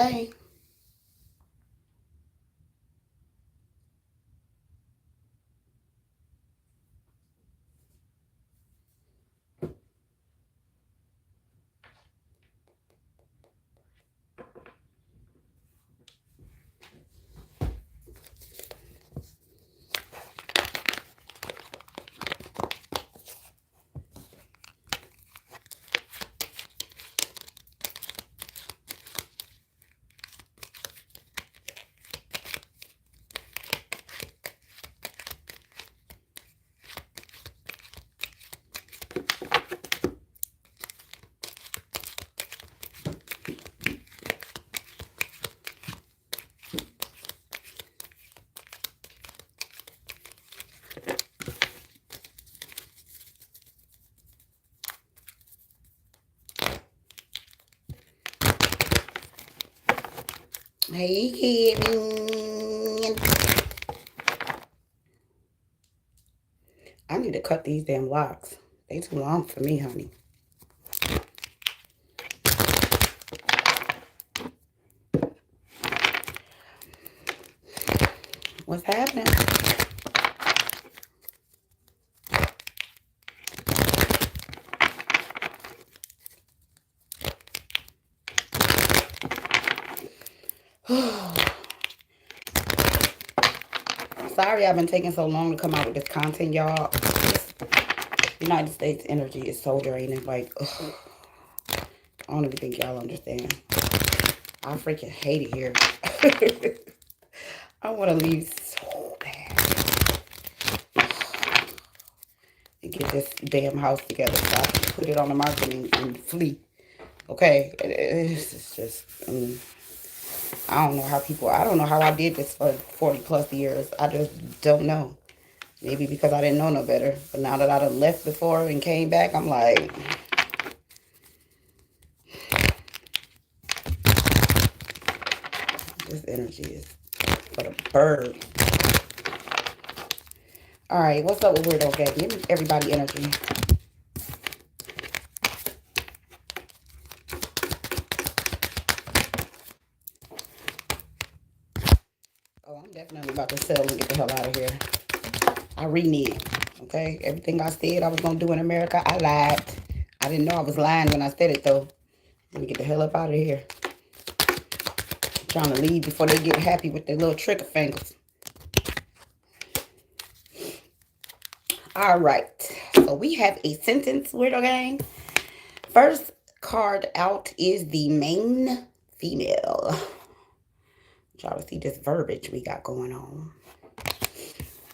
Okay. Hey, Kevin. I need to cut these damn locks. They too long for me, honey. What's happening? Sorry I've been taking so long to come out with this content, y'all. United States energy is so draining. Like, ugh. I don't even think y'all understand. I freaking hate it here. I want to leave so bad. And get this damn house together so I can put it on the market and flee. Okay? It's just... I don't know how people... I don't know how I did this for 40 plus years. I just don't know. Maybe because I didn't know no better. But now that I done left before and came back, I'm like... This energy is for the bird. Alright, what's up with Weirdo Gang? Give me everybody energy. Oh, I'm definitely about to sell and get the hell out of here. I reneged. Okay? Everything I said I was going to do in America, I lied. I didn't know I was lying when I said it, though. Let me get the hell up out of here. I'm trying to leave before they get happy with their little trigger fingers. All right. So we have a sentence, Weirdo Gang. First card out is the main female. Y'all see this verbiage we got going on.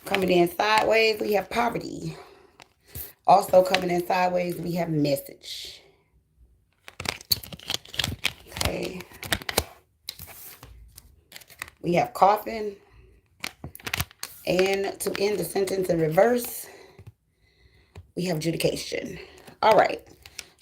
Coming in sideways, we have poverty. Also coming in sideways, we have message. Okay. We have coffin. And to end the sentence in reverse, we have adjudication. All right.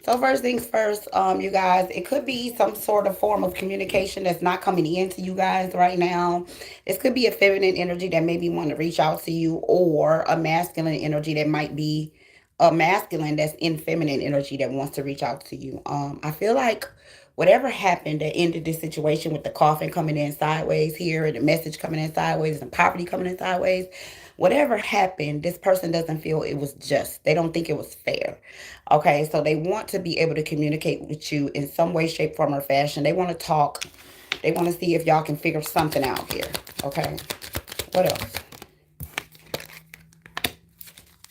So first things first, you guys, it could be some sort of form of communication that's not coming into you guys right now. This could be a feminine energy that maybe want to reach out to you, or a masculine energy that might be a masculine that's in feminine energy that wants to reach out to you. I feel like whatever happened that ended this situation with the coffin coming in sideways here, and the message coming in sideways, and poverty coming in sideways, whatever happened, this person doesn't feel it was just. They don't think it was fair. Okay, so they want to be able to communicate with you in some way, shape, form, or fashion. They want to talk. They want to see if y'all can figure something out here. Okay, what else?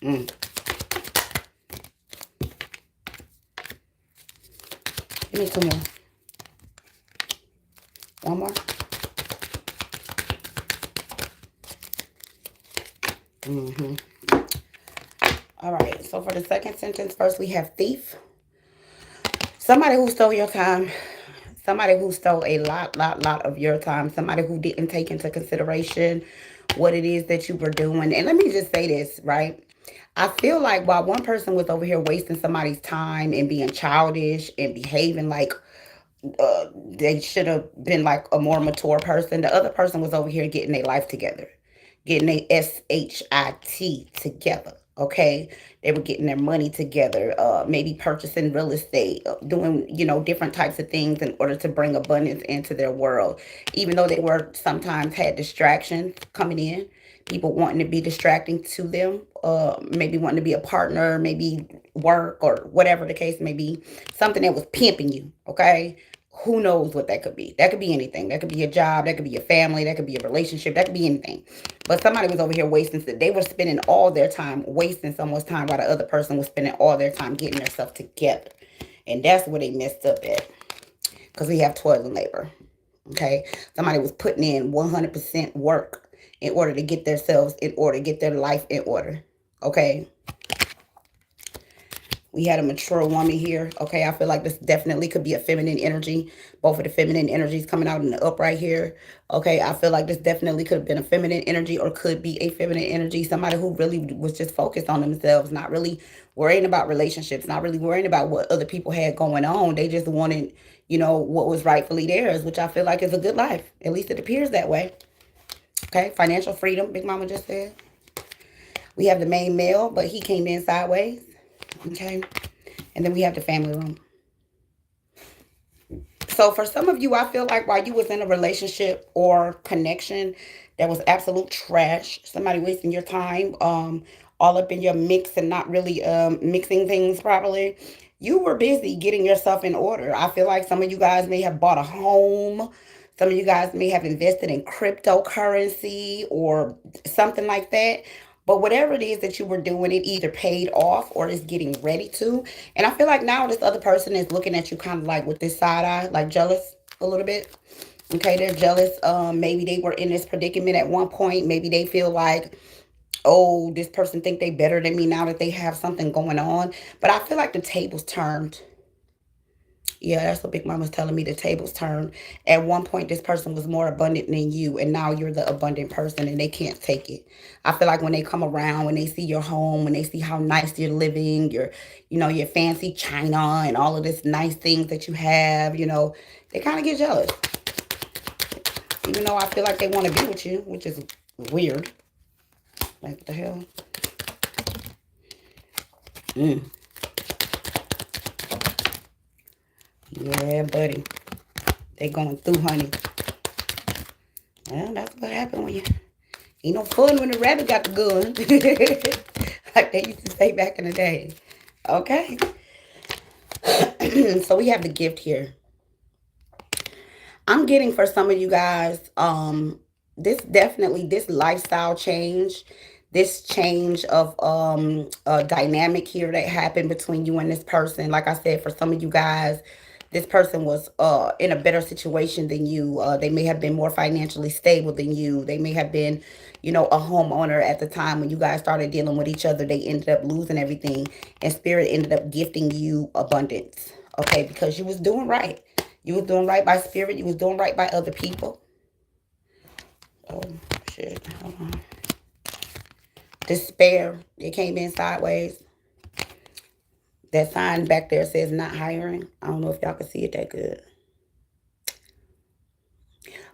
Give me 2 more. 1 more. All right, so for the second sentence, first we have thief. Somebody who stole your time. Somebody who stole a lot of your time. Somebody who didn't take into consideration what it is that you were doing. And let me just say this, right? I feel like while one person was over here wasting somebody's time and being childish and behaving like they should have been like a more mature person, the other person was over here getting their life together. Getting their SHIT together. Okay, they were getting their money together, maybe purchasing real estate, doing, different types of things in order to bring abundance into their world. Even though they were sometimes had distractions coming in, people wanting to be distracting to them, maybe wanting to be a partner, maybe work or whatever the case may be, something that was pimping you. Okay, who knows what that could be? That could be anything. That could be a job. That could be a family. That could be a relationship. That could be anything. But somebody was over here wasting. They were spending all their time wasting someone's time, while the other person was spending all their time getting themselves together. And that's where they messed up at. Because we have toil and labor. Okay, somebody was putting in 100% work in order to get themselves in order, get their life in order. Okay, we had a mature woman here. Okay, I feel like this definitely could be a feminine energy. Both of the feminine energies coming out in the upright here. Okay, I feel like this definitely could have been a feminine energy, or could be a feminine energy. Somebody who really was just focused on themselves, not really worrying about relationships, not really worrying about what other people had going on. They just wanted, what was rightfully theirs, which I feel like is a good life. At least it appears that way. Okay, financial freedom, Big Mama just said. We have the main male, but he came in sideways. Okay. And then we have the family room. So for some of you, I feel like while you was in a relationship or connection that was absolute trash, somebody wasting your time, all up in your mix and not really mixing things properly, you were busy getting yourself in order. I feel like some of you guys may have bought a home. Some of you guys may have invested in cryptocurrency or something like that. But whatever it is that you were doing, it either paid off or is getting ready to. And I feel like now this other person is looking at you kind of like with this side eye, like jealous a little bit. Okay, they're jealous. Maybe they were in this predicament at one point. Maybe they feel like, oh, this person think they better than me now that they have something going on. But I feel like the tables turned. Yeah, that's what Big Mama's telling me. The tables turned. At one point, this person was more abundant than you, and now you're the abundant person, and they can't take it. I feel like when they come around, when they see your home, when they see how nice you're living, your fancy china and all of this nice things that you have, they kind of get jealous. Even though I feel like they want to be with you, which is weird. Like, what the hell? Yeah, buddy. They going through, honey. Well, that's what happened when you... Ain't no fun when the rabbit got the gun. Like they used to say back in the day. Okay. So we have the gift here. I'm getting for some of you guys, this lifestyle change, this change of dynamic here that happened between you and this person. Like I said, for some of you guys, this person was in a better situation than you. They may have been more financially stable than you. They may have been, a homeowner at the time when you guys started dealing with each other. They ended up losing everything, and Spirit ended up gifting you abundance. Okay, because you was doing right. You was doing right by Spirit. You was doing right by other people. Oh, shit. Hold on. Despair. It came in sideways. That sign back there says not hiring. I don't know if y'all can see it that good.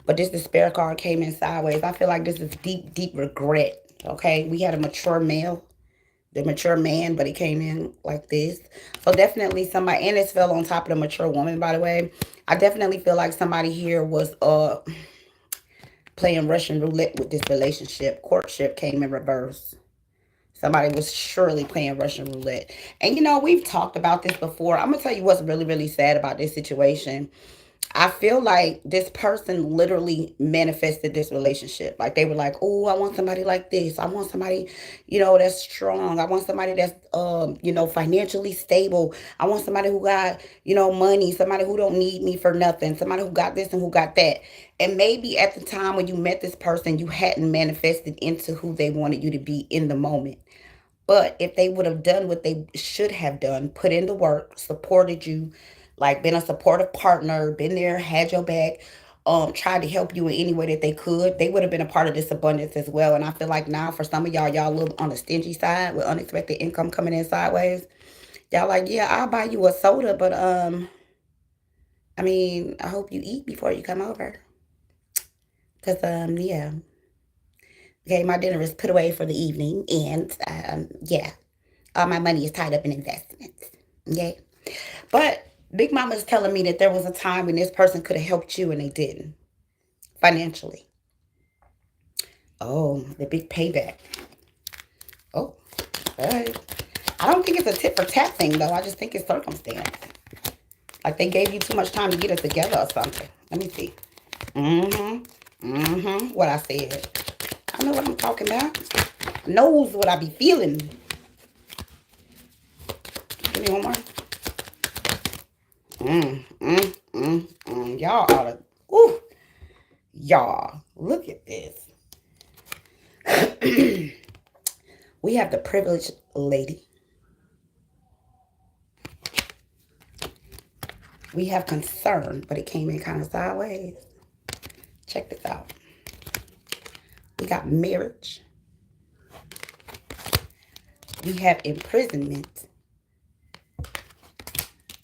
But this despair card came in sideways. I feel like this is deep, deep regret. Okay? We had a mature male. The mature man, but he came in like this. So definitely somebody, and this fell on top of the mature woman, by the way. I definitely feel like somebody here was playing Russian roulette with this relationship. Courtship came in reverse. Somebody was surely playing Russian roulette. And we've talked about this before. I'm going to tell you what's really, really sad about this situation. I feel like this person literally manifested this relationship. Like they were like, oh, I want somebody like this. I want somebody, that's strong. I want somebody that's, financially stable. I want somebody who got, money. Somebody who don't need me for nothing. Somebody who got this and who got that. And maybe at the time when you met this person, you hadn't manifested into who they wanted you to be in the moment. But if they would have done what they should have done, put in the work, supported you, like been a supportive partner, been there, had your back, tried to help you in any way that they could, they would have been a part of this abundance as well. And I feel like now for some of y'all a little on the stingy side with unexpected income coming in sideways. Y'all like, yeah, I'll buy you a soda, but I mean, I hope you eat before you come over. Cause yeah. Okay, my dinner is put away for the evening, and yeah, all my money is tied up in investments. Okay, but Big Mama is telling me that there was a time when this person could have helped you and they didn't financially. Oh, the big payback. Oh, all right. I don't think it's a tit for tat thing though. I just think it's circumstance. Like they gave you too much time to get it together or something. Let me see. What I said. I know what I'm talking about. Knows what I be feeling. Give me one more. Y'all ought to. Ooh, y'all, look at this. We have the privileged lady. We have concern, but it came in kind of sideways. Check this out. We got marriage. We have imprisonment.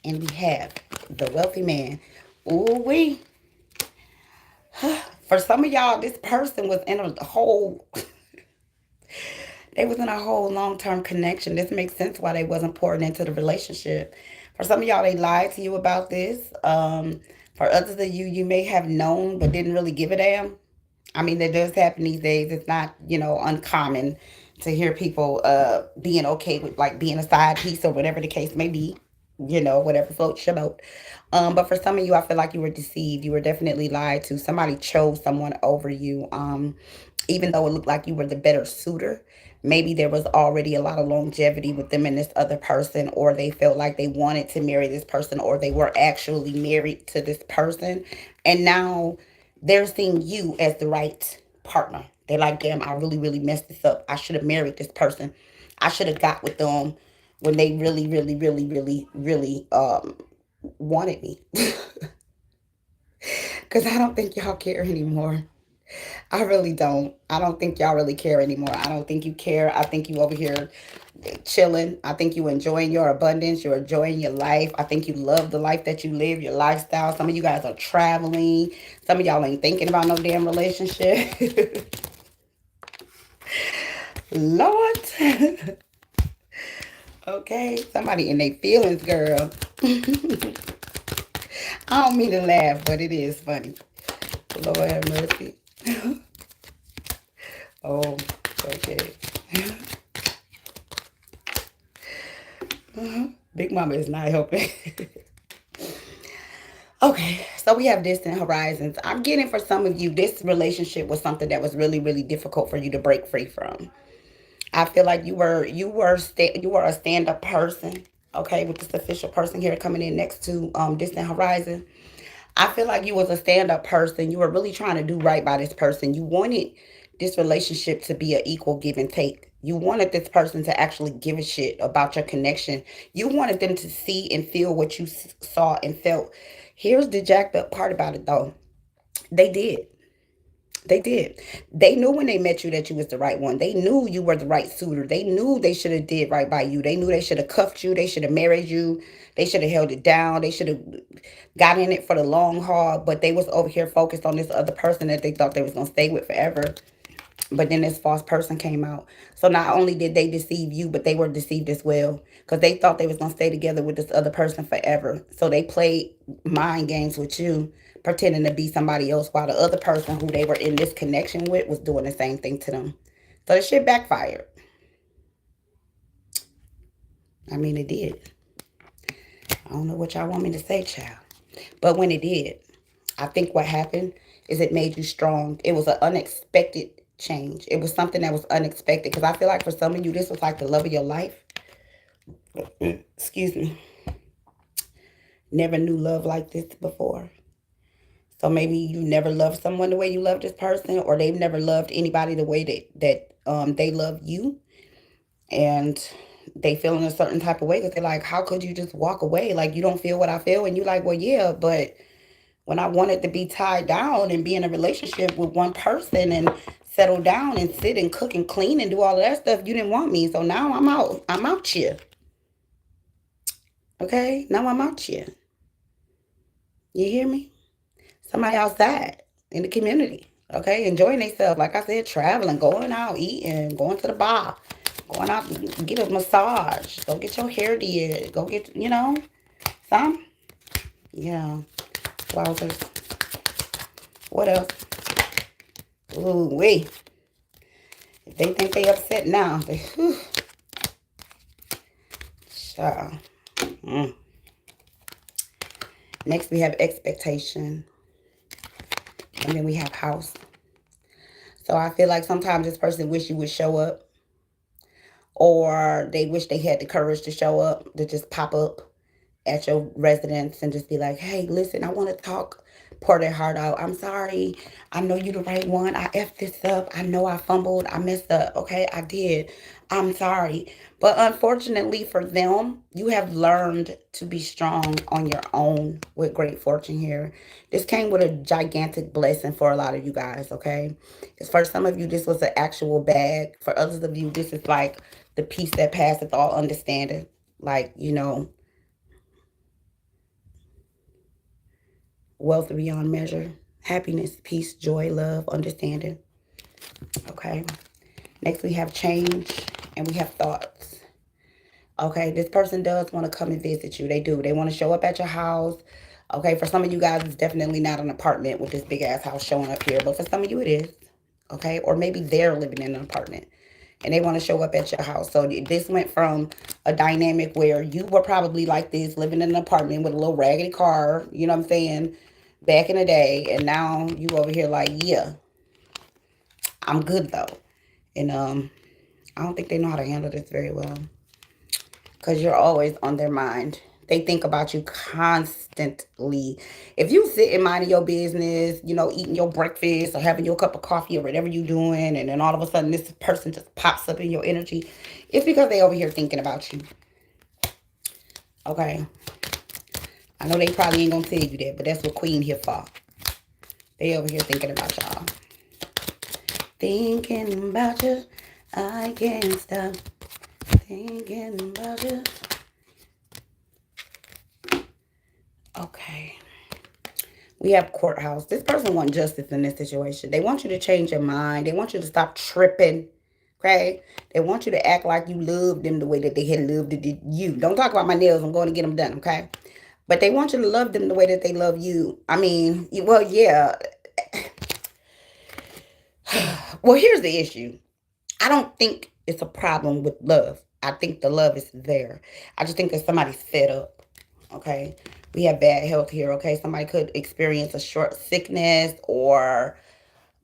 And we have the wealthy man. Ooh, we. For some of y'all, this person was in a whole, they was in a whole long-term connection. This makes sense why they wasn't pouring into the relationship. For some of y'all, they lied to you about this. For others of you, you may have known but didn't really give a damn. I mean, that does happen these days. It's not, uncommon to hear people being okay with like being a side piece or whatever the case may be. Whatever floats your boat. But for some of you, I feel like you were deceived. You were definitely lied to. Somebody chose someone over you. Even though it looked like you were the better suitor, maybe there was already a lot of longevity with them and this other person, or they felt like they wanted to marry this person, or they were actually married to this person. And now they're seeing you as the right partner. They're like, damn, I really, really messed this up. I should have married this person. I should have got with them when they really, really, really, really, really wanted me. Because I don't think y'all care anymore. I really don't. I don't think y'all really care anymore. I don't think you care. I think you over here chilling. I think you enjoying your abundance. You're enjoying your life. I think you love the life that you live, your lifestyle. Some of you guys are traveling. Some of y'all ain't thinking about no damn relationship. Lord. Okay. Somebody in their feelings, girl. I don't mean to laugh, but it is funny. Lord have mercy. Oh, okay. Big Mama is not helping. Okay, so we have distant horizons. I'm getting for some of you, this relationship was something that was really, really difficult for you to break free from. I feel like you were a stand up person. Okay, with this official person here coming in next to distant horizon. I feel like you was a stand-up person. You were really trying to do right by this person. You wanted this relationship to be an equal give and take. You wanted this person to actually give a shit about your connection. You wanted them to see and feel what you saw and felt. Here's the jacked up part about it though. They did. They did. They knew when they met you that you was the right one. They knew you were the right suitor. They knew they should have did right by you. They knew they should have cuffed you. They should have married you. They should have held it down. They should have got in it for the long haul. But they was over here focused on this other person that they thought they was gonna stay with forever. But then this false person came out. So not only did they deceive you, but they were deceived as well. Because they thought they was going to stay together with this other person forever. So they played mind games with you, pretending to be somebody else, while the other person who they were in this connection with was doing the same thing to them. So the shit backfired. I mean, it did. I don't know what y'all want me to say, child. But when it did, I think what happened is it made you strong. It was an unexpected change. It was something that was unexpected. Because I feel like for some of you, this was like the love of your life. Excuse me. Never knew love like this before. So maybe you never loved someone the way you love this person, or they've never loved anybody the way that they love you. And they feel in a certain type of way because they're like, how could you just walk away? Like, you don't feel what I feel. And you're like, well, yeah, but when I wanted to be tied down and be in a relationship with one person and settle down and sit and cook and clean and do all of that stuff, you didn't want me. So now I'm out. I'm out here. Okay? Now I'm out here. You hear me? Somebody outside in the community. Okay, enjoying themselves. Like I said, traveling, going out, eating, going to the bar, going out, get a massage, go get your hair did, go get, some. Yeah, wowzers. What else? Ooh, wait. If they think they upset now, they, whew, child. Mm. Next, we have expectation. And then we have house. So I feel like sometimes this person wish you would show up. Or they wish they had the courage to show up, to just pop up at your residence and just be like, hey, listen, I want to talk. Pour their heart out. I'm sorry. I know you the right one. I effed this up. I know I fumbled. I messed up. Okay, I did. I'm sorry. But unfortunately for them, you have learned to be strong on your own with great fortune here. This came with a gigantic blessing for a lot of you guys, okay? Because for some of you, this was an actual bag. For others of you, this is like the peace that passeth all understanding. Like, wealth beyond measure, happiness, peace, joy, love, understanding. Okay. Next, we have change and we have thoughts. Okay. This person does want to come and visit you. They do. They want to show up at your house. Okay. For some of you guys, it's definitely not an apartment with this big ass house showing up here. But for some of you, it is. Okay. Or maybe they're living in an apartment and they want to show up at your house. So this went from a dynamic where you were probably like this, living in an apartment with a little raggedy car, you know what I'm saying, back in the day, and now you over here like, yeah, I'm good though. And I don't think they know how to handle this very well because you're always on their mind. They think about you constantly. If you sit and minding your business, eating your breakfast or having your cup of coffee or whatever you're doing, and then all of a sudden this person just pops up in your energy, it's because they over here thinking about you. Okay. I know they probably ain't gonna tell you that, but that's what Queen here for. They over here thinking about y'all. Thinking about you. I can't stop thinking about you. Okay. We have courthouse. This person wants justice in this situation. They want you to change your mind. They want you to stop tripping. Okay? They want you to act like you love them the way that they had loved you. Don't talk about my nails. I'm going to get them done. Okay? But they want you to love them the way that they love you. I mean, well, yeah. Well, here's the issue. I don't think it's a problem with love. I think the love is there. I just think that somebody's fed up. Okay. We have bad health here. Okay. Somebody could experience a short sickness or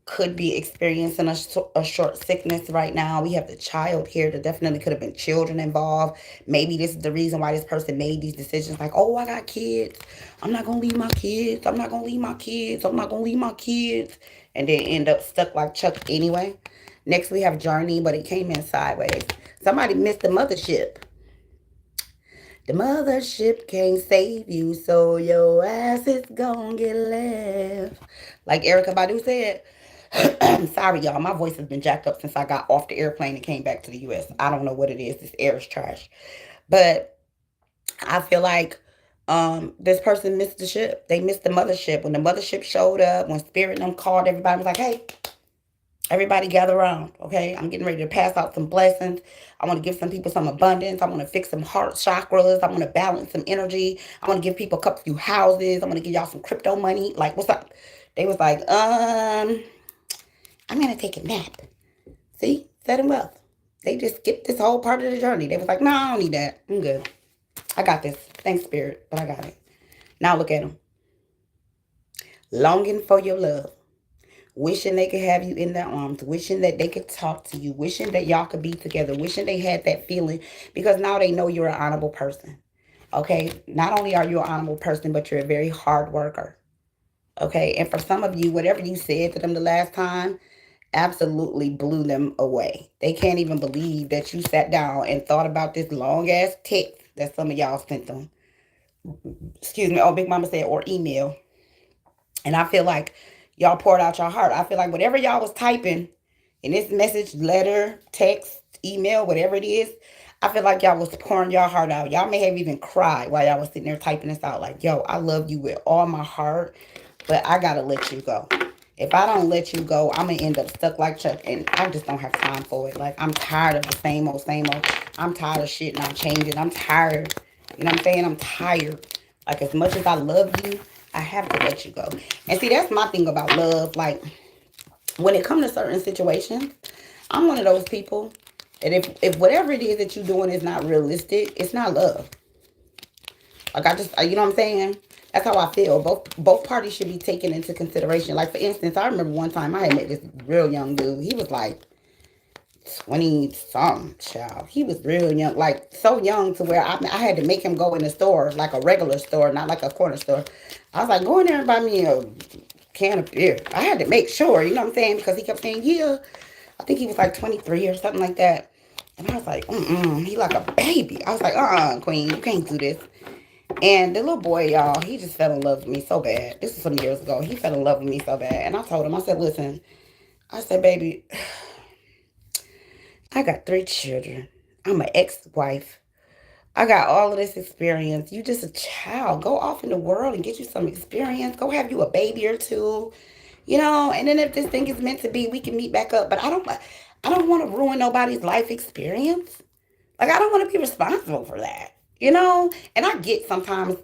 could be experiencing a short sickness right now. We have the child here. There definitely could have been children involved. Maybe this is the reason why this person made these decisions. Like, oh, I got kids. I'm not going to leave my kids. I'm not going to leave my kids. I'm not going to leave my kids. And then end up stuck like Chuck anyway. Next, we have Journey, but it came in sideways. Somebody missed the mothership. The mothership can't save you, so your ass is gonna get left. Like Erykah Badu said, I'm sorry, y'all. My voice has been jacked up since I got off the airplane and came back to the U.S. I don't know what it is. This air is trash. But I feel like this person missed the ship. They missed the mothership. When the mothership showed up, when Spirit and them called, everybody was like, hey, everybody gather around, okay? I'm getting ready to pass out some blessings. I want to give some people some abundance. I want to fix some heart chakras. I want to balance some energy. I want to give people a couple few houses. I want to give y'all some crypto money. Like, what's up? They was like, I'm going to take a nap. See? Setting wealth. They just skipped this whole part of the journey. They was like, no, I don't need that. I'm good. I got this. Thanks, Spirit, but I got it. Now look at them. Longing for your love. Wishing they could have you in their arms, wishing that they could talk to you, wishing that y'all could be together, wishing they had that feeling, because now they know you're an honorable person. Okay? Not only are you an honorable person, but you're a very hard worker. Okay? And for some of you, whatever you said to them the last time absolutely blew them away. They can't even believe that you sat down and thought about this long ass text that some of y'all sent them. Excuse me. Oh, Big Mama said, or email. And I feel like y'all poured out your heart. I feel like whatever y'all was typing in this message, letter, text, email, whatever it is, I feel like y'all was pouring your heart out. Y'all may have even cried while y'all was sitting there typing this out. Like, yo, I love you with all my heart, but I got to let you go. If I don't let you go, I'm going to end up stuck like Chuck. And I just don't have time for it. Like, I'm tired of the same old, same old. I'm tired of shit not changing. I'm tired. You know what I'm saying? I'm tired. Like, as much as I love you, I have to let you go. And see, that's my thing about love. Like, when it comes to certain situations, I'm one of those people that if whatever it is that you're doing is not realistic, it's not love. Like, you know what I'm saying? That's how I feel. Both parties should be taken into consideration. Like, for instance, I remember one time I had met this real young dude. He was like 20 something, child. He was real young, like so young to where I had to make him go in the store, like a regular store, not like a corner store. I was like, go in there and buy me a can of beer. I had to make sure, you know what I'm saying? Because he kept saying, yeah. I think he was like 23 or something like that. And I was like, he like a baby. I was like, Queen, you can't do this. And the little boy, y'all, he just fell in love with me so bad. This was some years ago. He fell in love with me so bad. And I told him, I said, listen, I said, baby, I got 3 children. I'm an ex-wife. I got all of this experience. You just a child. Go off in the world and get you some experience. Go have you a baby or two. You know, and then if this thing is meant to be, we can meet back up. But I don't want to ruin nobody's life experience. Like, I don't want to be responsible for that. You know, and I get sometimes,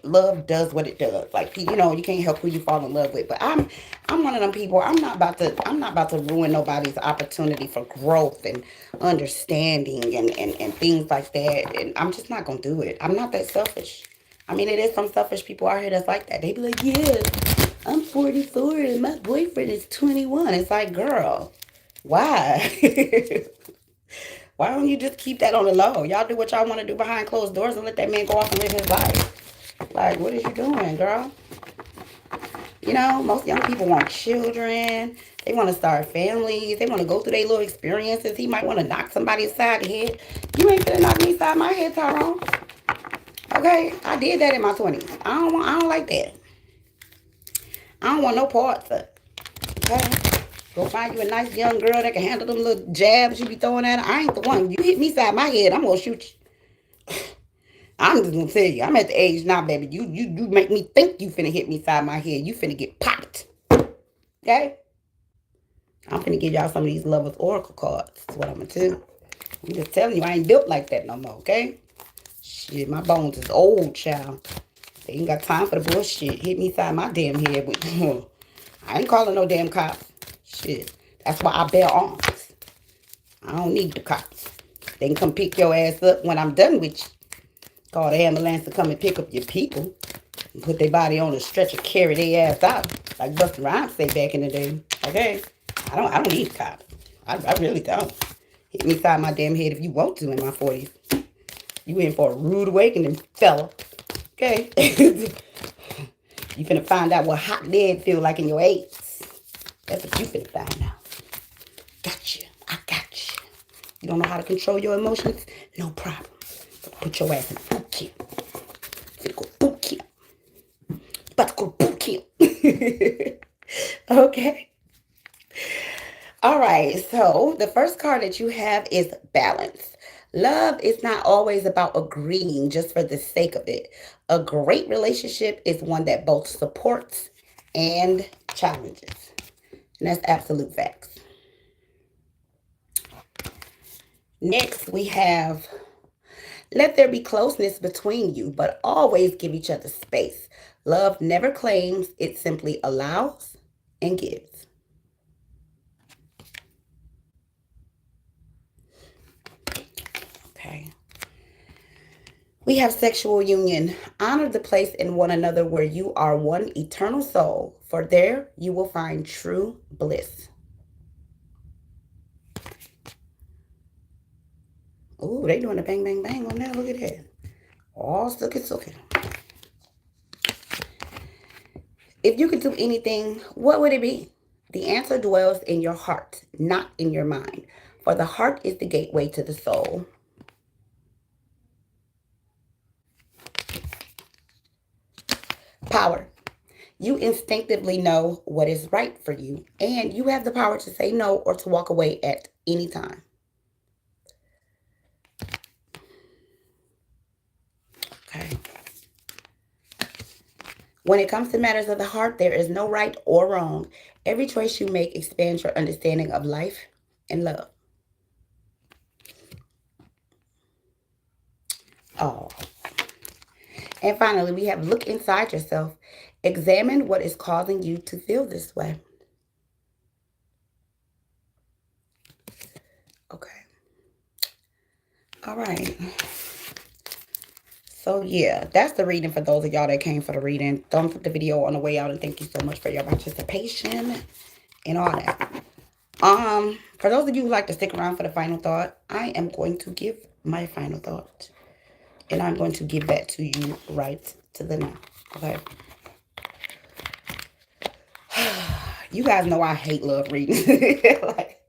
love does what it does. Like, you can't help who you fall in love with. But I'm one of them people. I'm not about to ruin nobody's opportunity for growth and understanding and things like that. And I'm just not gonna do it. I'm not that selfish. I mean, it is some selfish people out here that's like that. They be like, yeah, I'm 44 and my boyfriend is 21. It's like, girl, why? Why don't you just keep that on the low? Y'all do what y'all want to do behind closed doors and let that man go off and live his life. Like, what is you doing, girl? You know, most young people want children. They want to start families. They want to go through their little experiences. He might want to knock somebody aside the head. You ain't gonna knock me aside my head, Tyrone. Okay? I did that in my 20s. I don't like that. I don't want no parts of it. Okay? Go find you a nice young girl that can handle them little jabs you be throwing at her. I ain't the one. You hit me side my head, I'm gonna shoot you. I'm just gonna tell you, I'm at the age now, baby. You make me think you finna hit me side my head. You finna get popped. Okay? I'm finna give y'all some of these lovers oracle cards. That's what I'm gonna do. I'm just telling you, I ain't built like that no more, okay? Shit, my bones is old, child. They ain't got time for the bullshit. Hit me side my damn head with I ain't calling no damn cops. Shit. That's why I bear arms. I don't need the cops. They can come pick your ass up when I'm done with you. Call the ambulance to come and pick up your people. And put their body on a stretcher, carry their ass out. Like Busta Rhymes say back in the day. Okay? I don't need the cops. I really don't. Hit me side my damn head if you want to in my 40s. You in for a rude awakening, fella. Okay? You finna find out what hot lead feel like in your 80s. That's what you finna find out. Got you. I got you. You don't know how to control your emotions? No problem. Put your ass in boot camp. Finna go boot camp. About to go boot camp. Okay. All right. So the first card that you have is balance. Love is not always about agreeing just for the sake of it. A great relationship is one that both supports and challenges. And that's absolute facts. Next, we have let there be closeness between you, but always give each other space. Love never claims, it simply allows and gives. Okay. We have sexual union. Honor the place in one another where you are one eternal soul, for there you will find true bliss. Ooh, they doing a bang, bang, bang on that. Look at that. All sucky. If you could do anything, what would it be? The answer dwells in your heart, not in your mind. For the heart is the gateway to the soul. Power. You instinctively know what is right for you, and you have the power to say no or to walk away at any time. Okay. When it comes to matters of the heart, there is no right or wrong. Every choice you make expands your understanding of life and love. Oh. And finally, we have look inside yourself. Examine what is causing you to feel this way. Okay. All right. So yeah, that's the reading for those of y'all that came for the reading. Thumbs up the video on the way out, and thank you so much for your participation and all that. For those of you who like to stick around for the final thought, I am going to give my final thought. And I'm going to give that to you right to the now. Okay. You guys know I hate love readings. Like,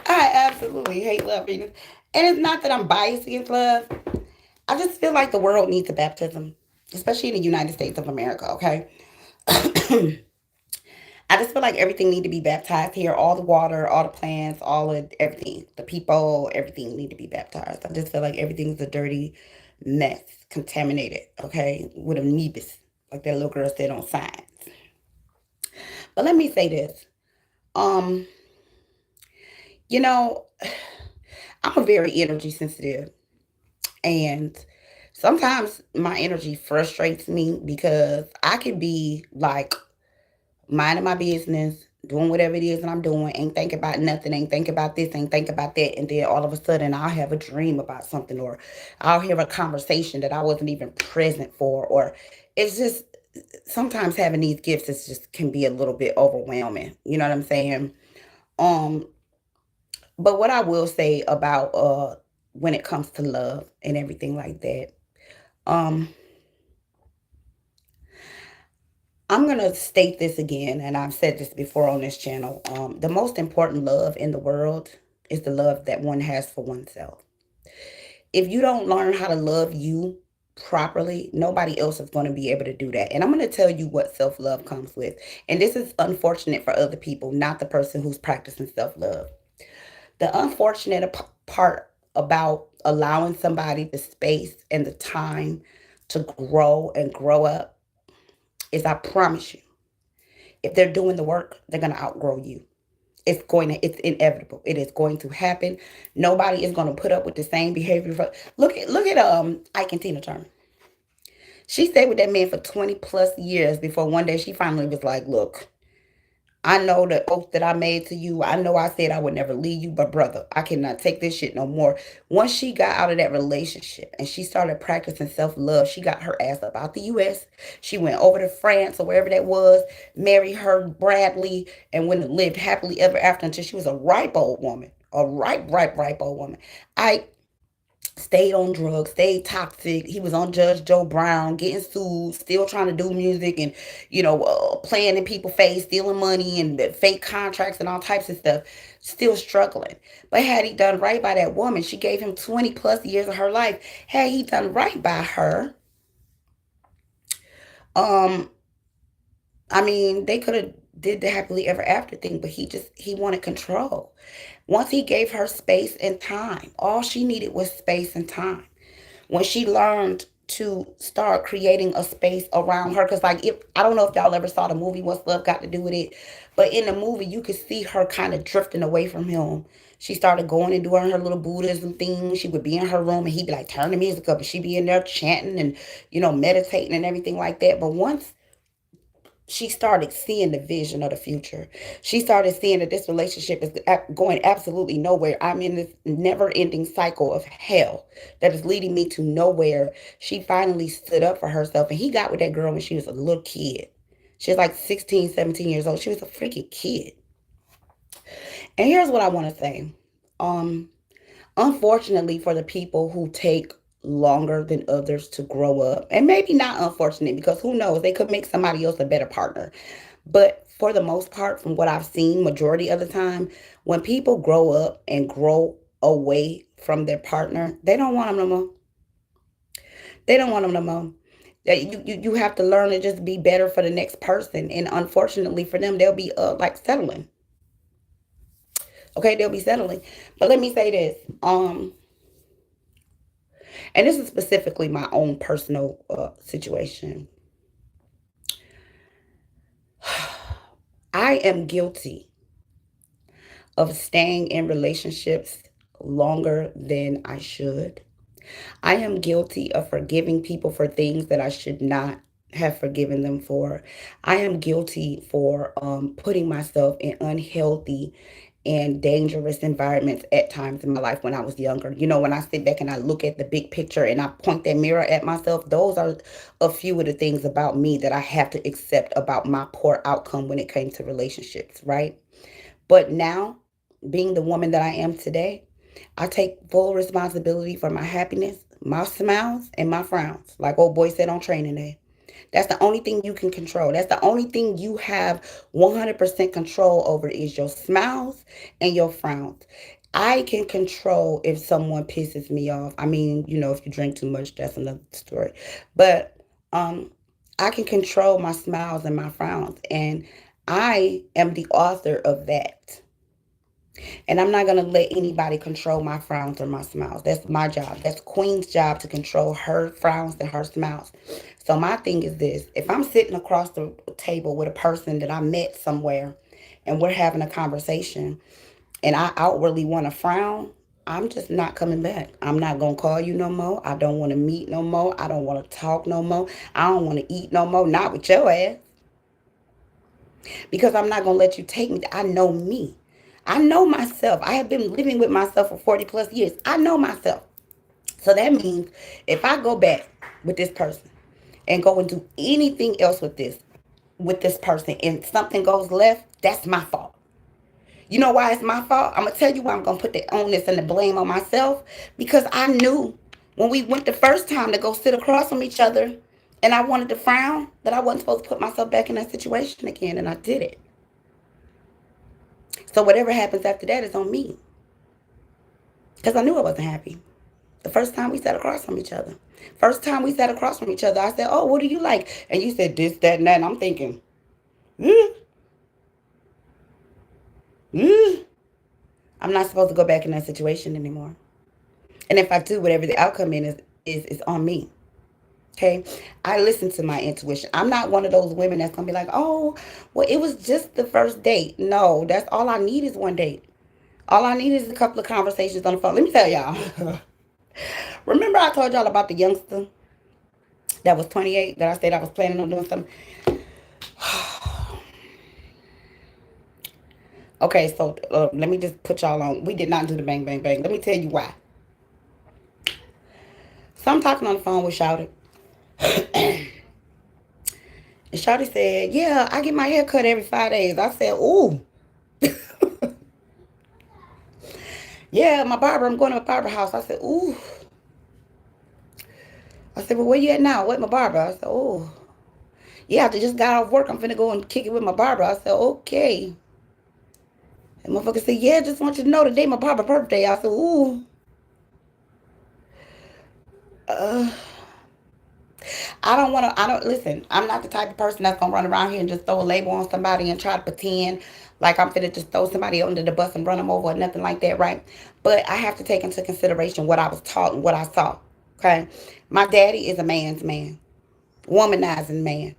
I absolutely hate love readings. And it's not that I'm biased against love. I just feel like the world needs a baptism, especially in the United States of America, okay? I just feel like everything need to be baptized here. All the water, all the plants, all of everything. The people, everything need to be baptized. I just feel like everything's a dirty mess, contaminated, okay? With amoebas, like that little girl said on Science. But let me say this. Um, you know, I'm a very energy sensitive. And sometimes my energy frustrates me because I could be like minding my business, doing whatever it is that I'm doing, ain't thinking about nothing, ain't thinking about this, ain't thinking about that. And then all of a sudden I'll have a dream about something, or I'll hear a conversation that I wasn't even present for. Or it's just sometimes having these gifts is just can be a little bit overwhelming. You know what I'm saying? Um, but what I will say about when it comes to love and everything like that, um, I'm going to state this again, and I've said this before on this channel. The most important love in the world is the love that one has for oneself. If you don't learn how to love you properly, nobody else is going to be able to do that. And I'm going to tell you what self-love comes with. And this is unfortunate for other people, not the person who's practicing self-love. The unfortunate part about allowing somebody the space and the time to grow and grow up is, I promise you, if they're doing the work, they're going to outgrow you. It's inevitable. It is going to happen. Nobody is going to put up with the same behavior. Look at Ike and Tina Turner. She stayed with that man for 20 plus years before one day she finally was like, look, I know the oath that I made to you. I know I said I would never leave you, but brother, I cannot take this shit no more. Once she got out of that relationship and she started practicing self-love, she got her ass up out the U.S. She went over to France or wherever that was, married her Bradley, and went and lived happily ever after until she was a ripe old woman. A ripe old woman. I stayed on drugs, stayed toxic. He was on Judge Joe Brown, getting sued, still trying to do music and, playing in people's face, stealing money and fake contracts and all types of stuff, still struggling. But had he done right by that woman, she gave him 20 plus years of her life. Had he done right by her, um, they could have did the happily ever after thing, but he wanted control. Once he gave her space and time, all she needed was space and time. When she learned to start creating a space around her, because like, if I don't know if y'all ever saw the movie What's Love Got to Do with It, but in the movie you could see her kind of drifting away from him. She started going and doing her little Buddhism thing. She would be in her room and he'd be like, turn the music up, and she'd be in there chanting and meditating and everything like that. But once she started seeing the vision of the future, she started seeing that this relationship is going absolutely nowhere. I'm in this never ending cycle of hell that is leading me to nowhere. She finally stood up for herself, and he got with that girl when she was a little kid. She was like 16, 17 years old. She was a freaking kid. And here's what I want to say. Um, Unfortunately, for the people who take longer than others to grow up, and maybe not unfortunate, because who knows, they could make somebody else a better partner. But for the most part, from what I've seen, majority of the time, when people grow up and grow away from their partner, they don't want them no more. They don't want them no more. You have to learn to just be better for the next person. And unfortunately for them, they'll be like settling. Okay, they'll be settling. But let me say this. And this is specifically my own personal situation. I am guilty of staying in relationships longer than I should. I am guilty of forgiving people for things that I should not have forgiven them for. I am guilty for putting myself in unhealthy and dangerous environments at times in my life when I was younger. You know, when I sit back and I look at the big picture and I point that mirror at myself, those are a few of the things about me that I have to accept about my poor outcome when it came to relationships, right? But now, being the woman that I am today, I take full responsibility for my happiness, my smiles, and my frowns. Like old boy said on training day. That's the only thing you can control. That's the only thing you have 100% control over is your smiles and your frowns. I can control if someone pisses me off. I mean, you know, if you drink too much, that's another story. But um, I can control my smiles and my frowns. And I am the author of that. And I'm not going to let anybody control my frowns or my smiles. That's my job. That's Queen's job to control her frowns and her smiles. So my thing is this. If I'm sitting across the table with a person that I met somewhere and we're having a conversation and I outwardly want to frown, I'm just not coming back. I'm not going to call you no more. I don't want to meet no more. I don't want to talk no more. I don't want to eat no more. Not with your ass. Because I'm not going to let you take me. I know me. I know myself. I have been living with myself for 40 plus years. I know myself. So that means if I go back with this person and go and do anything else with this person and something goes left, that's my fault. You know why it's my fault? I'm going to tell you why I'm going to put the onus and the blame on myself. Because I knew when we went the first time to go sit across from each other and I wanted to frown, that I wasn't supposed to put myself back in that situation again, and I did it. So whatever happens after that is on me. Because I knew I wasn't happy. The first time we sat across from each other. First time we sat across from each other, I said, oh, what do you like? And you said this, that, and that. And I'm thinking, mm, mm. I'm not supposed to go back in that situation anymore. And if I do, whatever the outcome is on me. Okay? I listen to my intuition. I'm not one of those women that's going to be like, oh, well, it was just the first date. No, that's all I need is one date. All I need is a couple of conversations on the phone. Let me tell y'all. Remember I told y'all about the youngster that was 28 that I said I was planning on doing something? Okay, so let me just put y'all on. We did not do the bang, bang, bang. Let me tell you why. So I'm talking on the phone with Shouty. And Shouty said, yeah, I get my hair cut every 5 days. I said, ooh. Yeah, my barber, I'm going to a barber house. I said, ooh. I said, well, where you at now? What my barber? I said, oh. Yeah, I just got off work. I'm finna go and kick it with my barber. I said, okay. And motherfucker said, yeah, just want you to know today my barber's birthday. I said, ooh. Uh, listen, I'm not the type of person that's going to run around here and just throw a label on somebody and try to pretend like I'm finna just throw somebody under the bus and run them over or nothing like that, right? But I have to take into consideration what I was taught and what I saw, okay? My daddy is a man's man, womanizing man.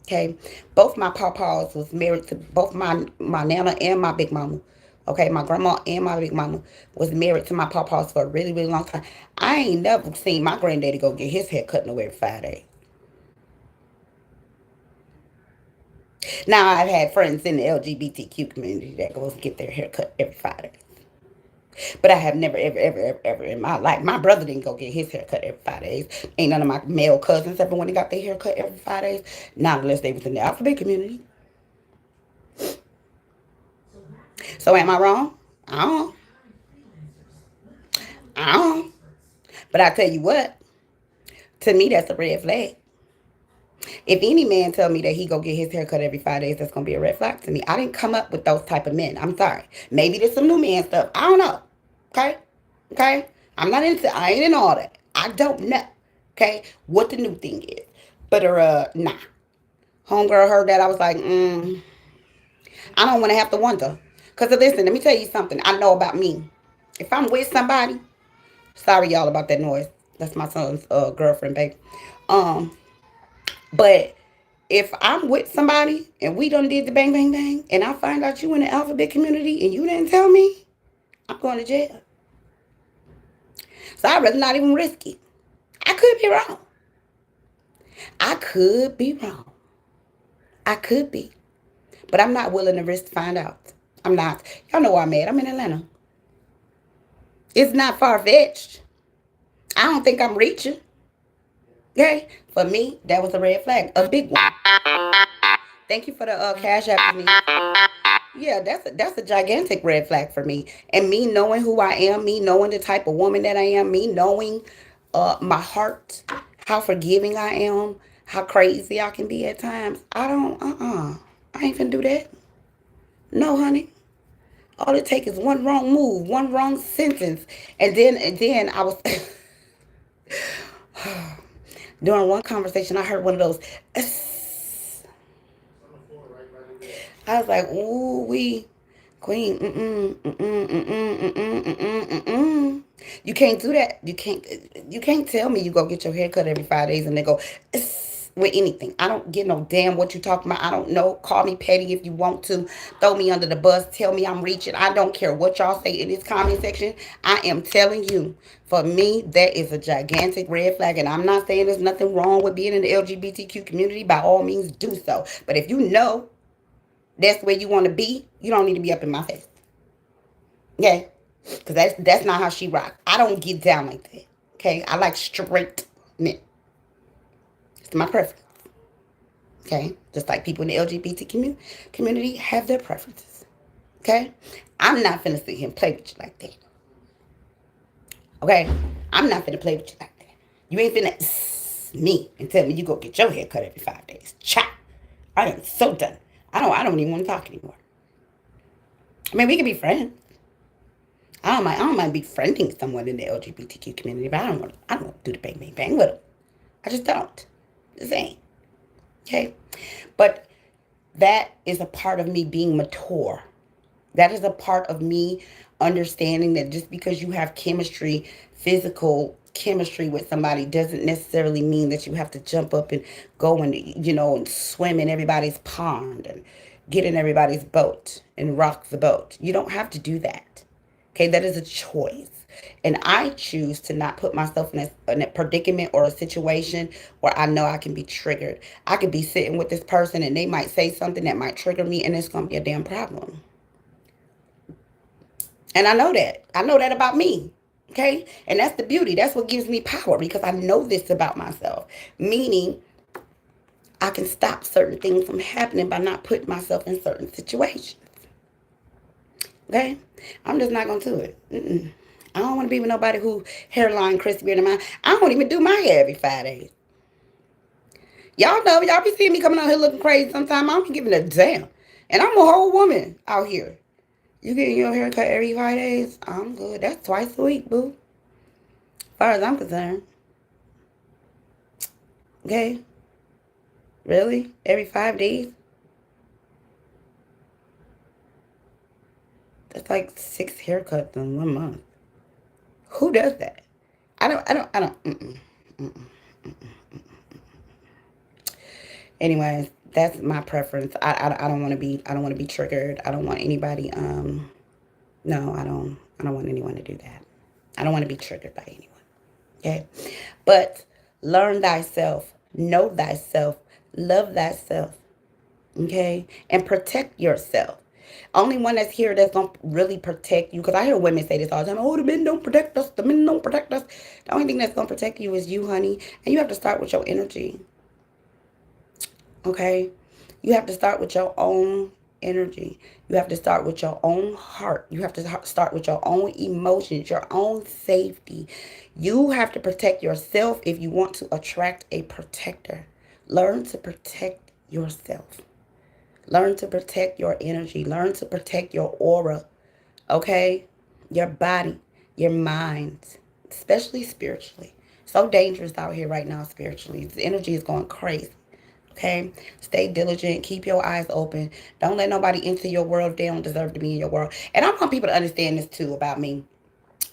Okay, both my papas was married to both my nana and my big mama. Okay, my grandma and my big mama was married to my papas for a really, really long time. I ain't never seen my granddaddy go get his hair cut nowhere every 5 days. Now I've had friends in the LGBTQ community that goes get their hair cut every 5 days. But I have never, ever, ever, ever, ever in my life. My brother didn't go get his hair cut every 5 days. Ain't none of my male cousins ever went and got their hair cut every 5 days. Not unless they was in the alphabet community. So am I wrong? I don't. I don't. But I tell you what, to me that's a red flag. If any man tell me that he go get his hair cut every 5 days, that's gonna be a red flag to me. I didn't come up with those type of men. I'm sorry. Maybe there's some new man stuff. I don't know. Okay? Okay? I ain't in all that. I don't know. Okay? What the new thing is. But nah. Homegirl heard that. I was like, I don't want to have to wonder. Because listen, let me tell you something. I know about me. If I'm with somebody, sorry y'all about that noise. That's my son's girlfriend, babe. Um, but If I'm with somebody and we done did the bang, bang, bang, and I find out you in the alphabet community and you didn't tell me, I'm going to jail. So I'd rather not even risk it. I could be wrong. I could be wrong. I could be. But I'm not willing to risk to find out. I'm not. Y'all know where I'm at. I'm in Atlanta. It's not far-fetched. I don't think I'm reaching. Okay? For me, that was a red flag. A big one. Thank you for the cash app for me. Yeah, that's a gigantic red flag for me. And me knowing who I am, me knowing the type of woman that I am, me knowing my heart, how forgiving I am, how crazy I can be at times. I don't, I ain't finna do that. No, honey. All it takes is one wrong move, one wrong sentence. And then I was during one conversation, I heard one of those. I was like, ooh, queen, You can't do that. You can't tell me you go get your hair cut every 5 days and they go with anything. I don't get no damn what you talking about. I don't know. Call me petty if you want to. Throw me under the bus. Tell me I'm reaching. I don't care what y'all say in this comment section. I am telling you, for me, that is a gigantic red flag. And I'm not saying there's nothing wrong with being in the LGBTQ community. By all means, do so. But if you know that's where you want to be, you don't need to be up in my face. Okay? Because that's not how she rock. I don't get down like that. Okay? I like straight men. It's my preference. Okay? Just like people in the LGBT community have their preferences. Okay? I'm not finna sit here and play with you like that. Okay? I'm not finna play with you like that. You ain't finna me and tell me you go get your hair cut every 5 days. Chop. I am so done. I don't even want to talk anymore. I mean, we can be friends. I don't mind befriending someone in the LGBTQ community, but I don't want to do the bang bang bang with them. I just don't. Just saying. Okay? But that is a part of me being mature. That is a part of me understanding that just because you have chemistry, physical chemistry with somebody doesn't necessarily mean that you have to jump up and go and swim in everybody's pond and get in everybody's boat and rock the boat. You don't have to do that. Okay, that is a choice. And I choose to not put myself in a predicament or a situation where I know I can be triggered. I could be sitting with this person and they might say something that might trigger me and it's going to be a damn problem. And I know that. I know that about me. Okay? And that's the beauty. That's what gives me power because I know this about myself. Meaning, I can stop certain things from happening by not putting myself in certain situations. Okay? I'm just not going to do it. I don't want to be with nobody who hairline crispier than mine. I don't even do my hair every 5 days. Y'all know, y'all be seeing me coming out here looking crazy sometimes. I don't be giving a damn. And I'm a whole woman out here. You getting your hair cut every 5 days? I'm good. That's twice a week, boo. As far as I'm concerned. Okay? Really? Every 5 days? That's like 6 haircuts in 1 month. Who does that? I don't. Anyways, that's my preference. I don't want to be. I don't want to be triggered. I don't want anybody. No, I don't. I don't want anyone to do that. I don't want to be triggered by anyone. Okay, but learn thyself, know thyself, love thyself. Okay, and protect yourself. Only one that's here that's gonna really protect you. Because I hear women say this all the time. Oh, the men don't protect us. The men don't protect us. The only thing that's gonna protect you is you, honey. And you have to start with your energy. Okay? You have to start with your own energy. You have to start with your own heart. You have to start with your own emotions, your own safety. You have to protect yourself if you want to attract a protector. Learn to protect yourself. Learn to protect your energy. Learn to protect your aura. Okay? Your body, your mind, especially spiritually. So dangerous out here right now spiritually. The energy is going crazy. Okay? Stay diligent. Keep your eyes open. Don't let nobody into your world if they don't deserve to be in your world. And I want people to understand this too about me.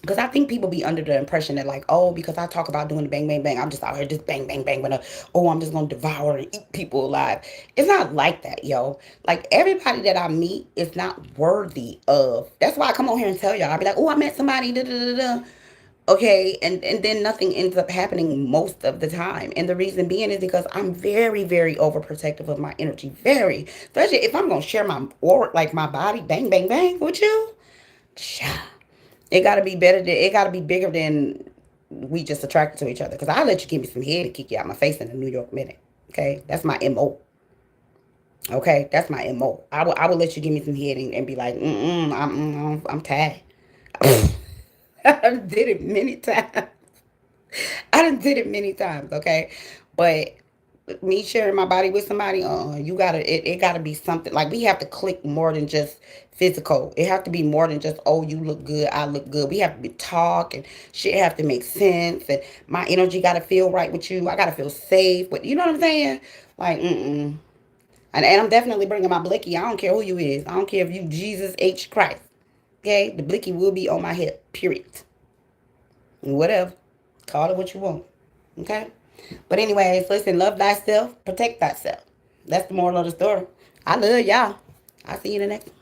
Because I think people be under the impression that, like, oh, because I talk about doing the bang, bang, bang, I'm just out here just bang, bang, bang, oh, I'm just going to devour and eat people alive. It's not like that, yo. Like, everybody that I meet is not worthy of. That's why I come on here and tell y'all. I be like, oh, I met somebody, da, da, da, da. Okay, and then nothing ends up happening most of the time. And the reason being is because I'm very, very overprotective of my energy. Very. Especially if I'm going to share my, or like my body, bang, bang, bang, with you. It gotta be better than, it gotta be bigger than we just attracted to each other. Cause I'll let you give me some head and kick you out my face in a New York minute. Okay? That's my MO. Okay? That's my MO. I will let you give me some head and be like, I'm tired. I did it many times. I done did it many times, okay? But me sharing my body with somebody, you gotta, it gotta be something. Like, we have to click more than just physical. It have to be more than just, oh, you look good, I look good. We have to be talk and shit have to make sense, and my energy gotta feel right with you. I gotta feel safe. But you know what I'm saying? Like, and I'm definitely bringing my blicky. I don't care who you is. I don't care if you Jesus H Christ. Okay, the blicky will be on my hip. Period. Whatever. Call it what you want. Okay? But anyways, listen, love thyself, protect thyself. That's the moral of the story. I love y'all. I'll see you in the next one.